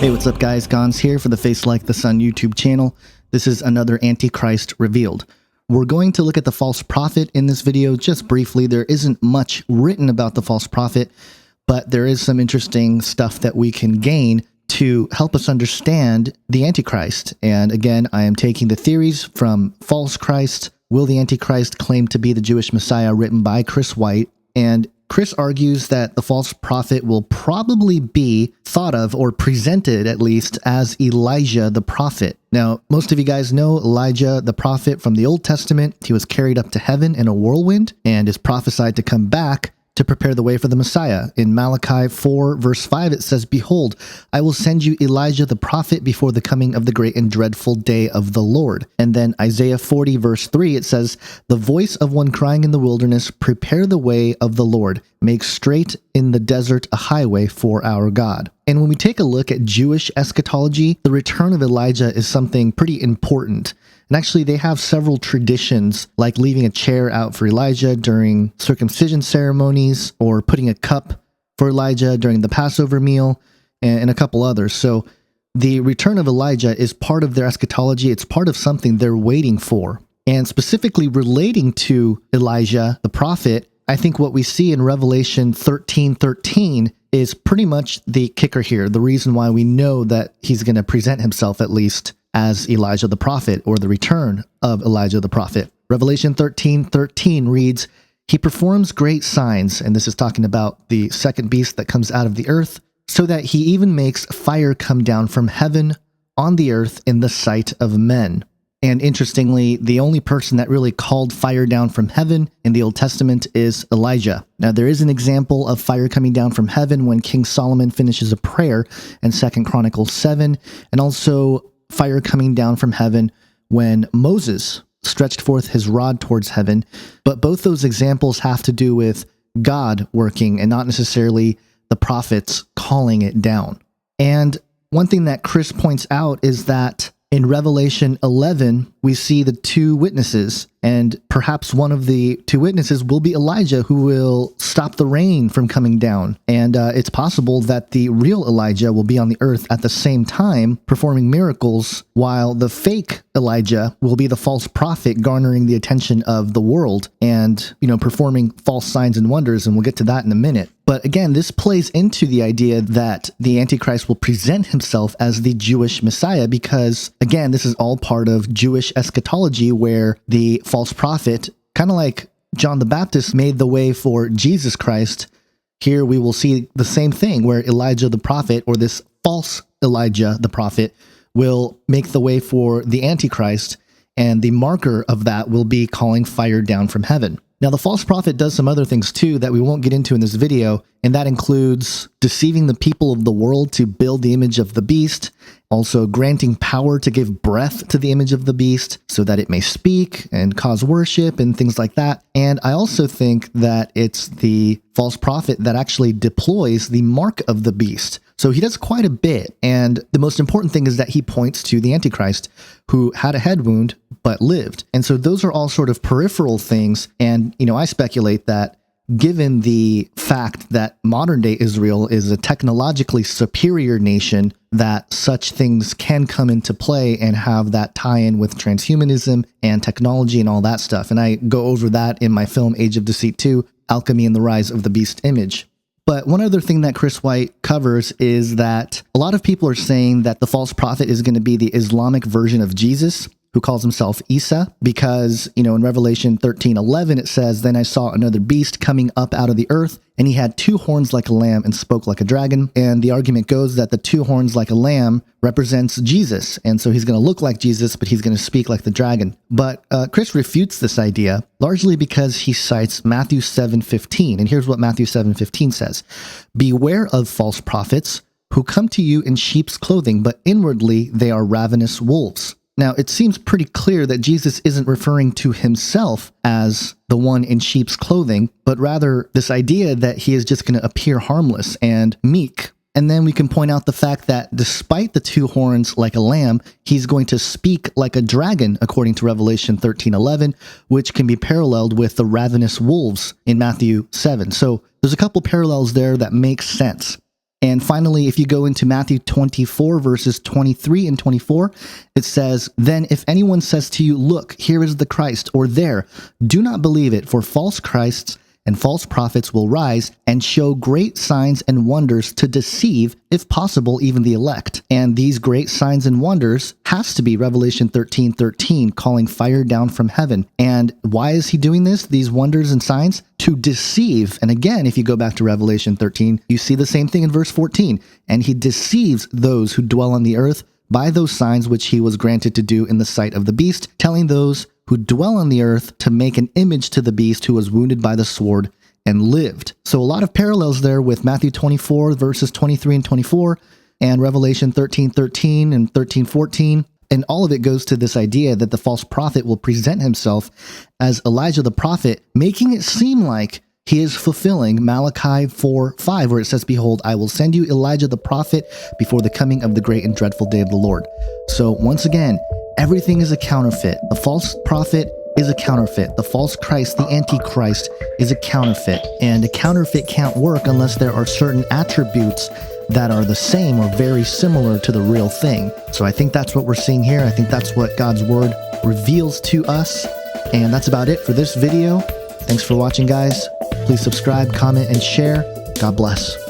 Hey, what's up guys? Gons here for the Face Like the Sun YouTube channel. This is another Antichrist revealed. We're going to look at the false prophet in this video just briefly. There isn't much written about the false prophet, but there is some interesting stuff that we can gain to help us understand the Antichrist. And again, I am taking the theories from False Christ, Will the Antichrist Claim to be the Jewish Messiah, written by Chris White. And Chris argues that the false prophet will probably be thought of, or presented at least, as Elijah the prophet. Now, most of you guys know Elijah the prophet from the Old Testament. He was carried up to heaven in a whirlwind and is prophesied to come back to prepare the way for the Messiah. In Malachi 4 verse 5 it says, "Behold, I will send you Elijah the prophet before the coming of the great and dreadful day of the Lord." And then Isaiah 40 verse 3 it says, "The voice of one crying in the wilderness, prepare the way of the Lord, make straight in the desert a highway for our God." And when we take a look at Jewish eschatology, the return of Elijah is something pretty important. And actually, they have several traditions, like leaving a chair out for Elijah during circumcision ceremonies, or putting a cup for Elijah during the Passover meal, and a couple others. So the return of Elijah is part of their eschatology. It's part of something they're waiting for. And specifically relating to Elijah, the prophet, I think what we see in Revelation 13:13 is pretty much the kicker here, the reason why we know that he's going to present himself, at least, as Elijah the prophet, or the return of Elijah the prophet. Revelation 13:13 reads, "He performs great signs," and this is talking about the second beast that comes out of the earth, "so that he even makes fire come down from heaven on the earth in the sight of men." And interestingly, the only person that really called fire down from heaven in the Old Testament is Elijah. Now, there is an example of fire coming down from heaven when King Solomon finishes a prayer in 2 Chronicles 7, and also fire coming down from heaven when Moses stretched forth his rod towards heaven. But both those examples have to do with God working and not necessarily the prophets calling it down. And one thing that Chris points out is that in Revelation 11, we see the two witnesses, and perhaps one of the two witnesses will be Elijah, who will stop the rain from coming down. And it's possible that the real Elijah will be on the earth at the same time, performing miracles, while the fake Elijah will be the false prophet, garnering the attention of the world and, performing false signs and wonders. And we'll get to that in a minute. But again, this plays into the idea that the Antichrist will present himself as the Jewish Messiah, because, again, this is all part of Jewish eschatology, where the false prophet, kind of like John the Baptist made the way for Jesus Christ, here we will see the same thing, where Elijah the prophet, or this false Elijah the prophet, will make the way for the Antichrist, and the marker of that will be calling fire down from heaven. Now, the false prophet does some other things too that we won't get into in this video, and that includes deceiving the people of the world to build the image of the beast, also granting power to give breath to the image of the beast so that it may speak and cause worship and things like that. And I also think that it's the false prophet that actually deploys the mark of the beast. So he does quite a bit, and the most important thing is that he points to the Antichrist, who had a head wound but lived. And so those are all sort of peripheral things, and I speculate that given the fact that modern-day Israel is a technologically superior nation, that such things can come into play and have that tie-in with transhumanism and technology and all that stuff. And I go over that in my film Age of Deceit 2, Alchemy and the Rise of the Beast Image. But one other thing that Chris White covers is that a lot of people are saying that the false prophet is going to be the Islamic version of Jesus, who calls himself Isa, because, in Revelation 13:11, it says, "Then I saw another beast coming up out of the earth, and he had 2 horns like a lamb and spoke like a dragon." And the argument goes that the 2 horns like a lamb represents Jesus. And so he's going to look like Jesus, but he's going to speak like the dragon. But Chris refutes this idea, largely because he cites Matthew 7:15. And here's what Matthew 7:15 says. "Beware of false prophets who come to you in sheep's clothing, but inwardly they are ravenous wolves." Now, it seems pretty clear that Jesus isn't referring to himself as the one in sheep's clothing, but rather this idea that he is just going to appear harmless and meek. And then we can point out the fact that despite the 2 horns like a lamb, he's going to speak like a dragon, according to Revelation 13:11, which can be paralleled with the ravenous wolves in Matthew 7. So there's a couple parallels there that make sense. And finally, if you go into Matthew 24, verses 23 and 24, it says, "Then if anyone says to you, 'Look, here is the Christ,' or 'There,' do not believe it, for false Christs and false prophets will rise and show great signs and wonders to deceive, if possible, even the elect." And these great signs and wonders has to be Revelation 13:13, calling fire down from heaven. And why is he doing this? These wonders and signs? To deceive. And again, if you go back to Revelation 13, you see the same thing in verse 14. "And he deceives those who dwell on the earth by those signs which he was granted to do in the sight of the beast, telling those who dwell on the earth to make an image to the beast who was wounded by the sword and lived." So a lot of parallels there with Matthew 24, verses 23 and 24, and Revelation 13:13 and 13:14. And all of it goes to this idea that the false prophet will present himself as Elijah the prophet, making it seem like he is fulfilling Malachi 4:5, where it says, "Behold, I will send you Elijah the prophet before the coming of the great and dreadful day of the Lord." So once again, everything is a counterfeit. The false prophet is a counterfeit. The false Christ, the Antichrist, is a counterfeit. And a counterfeit can't work unless there are certain attributes that are the same or very similar to the real thing. So I think that's what we're seeing here. I think that's what God's word reveals to us. And that's about it for this video. Thanks for watching, guys. Please subscribe, comment, and share. God bless.